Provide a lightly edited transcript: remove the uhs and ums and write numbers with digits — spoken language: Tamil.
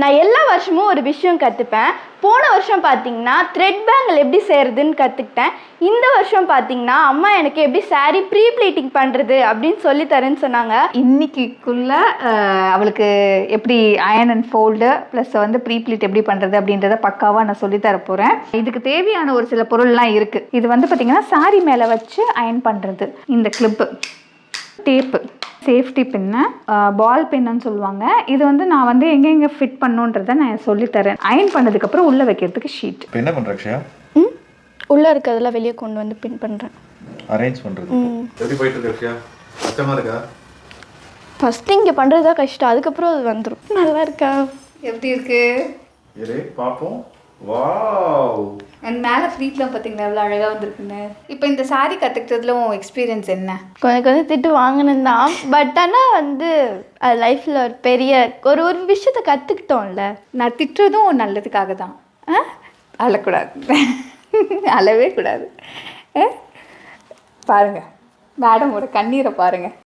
நான் எல்லா வருஷமும் ஒரு விஷயம் கற்றுப்பேன். போன வருஷம் பார்த்தீங்கன்னா த்ரெட் பேங்கிள் எப்படி செய்கிறதுன்னு கற்றுக்கிட்டேன். இந்த வருஷம் பார்த்தீங்கன்னா அம்மா எனக்கு எப்படி சாரீ ப்ரீ ப்ளீட்டிங் பண்ணுறது அப்படின்னு சொல்லி தரேன்னு சொன்னாங்க. இன்னைக்குள்ள அவளுக்கு எப்படி அயன் அண்ட் ஃபோல்டு ப்ளஸ் வந்து ப்ரீ ப்ளீட் எப்படி பண்ணுறது அப்படின்றத பக்காவாக நான் சொல்லித்தர போகிறேன். இதுக்கு தேவையான ஒரு சில பொருள்லாம் இருக்குது. இது வந்து பார்த்திங்கன்னா சாரீ மேலே வச்சு அயன் பண்ணுறது. இந்த கிளிப்பு, டேப்பு, சேஃப்டி பின்னு, பால் பின்னு சொல்லுவாங்க. இது வந்து நான் வந்து எங்கெங்கே ஃபிட் பண்ணுன்றதை நான் சொல்லித்தரேன். அயன் பண்ணதுக்கப்புறம் உள்ளே வைக்கிறதுக்கு ஷீட். இப்போ என்ன பண்ணுற அக்ஷயா? உள்ளே இருக்கிறதெல்லாம் வெளியே கொண்டு வந்து பின் பண்ணுறேன், அரேஞ்ச் பண்ணுறது. எப்படி போயிட்டு இருக்கு அக்ஷயா? கஷ்டமாக இருக்கா? ஃபஸ்ட்டு இங்கே பண்ணுறது தான் கஷ்டம், அதுக்கப்புறம் அது வந்துடும். நல்லா இருக்கா? எப்படி இருக்கு? இரு பார்ப்போம். வாவ்! அண்ட் மேலே ஃப்ரீட்லாம் பார்த்தீங்கன்னா எவ்வளோ அழகாக வந்துருக்குன்னு. இப்போ இந்த சாரீ கற்றுக்கிட்டதுல உன் எக்ஸ்பீரியன்ஸ் என்ன? கொஞ்சம் கொஞ்சம் திட்டு வாங்கினேன் தான். பட் ஆனால் வந்து அது லைஃப்பில் ஒரு பெரிய ஒரு விஷயத்தை கற்றுக்கிட்டோம்ல. நான் திட்டுறதும் நல்லதுக்காக தான். அழக்கூடாது, அழவே கூடாது. பாருங்கள் மேடமோட கண்ணீரை பாருங்கள்.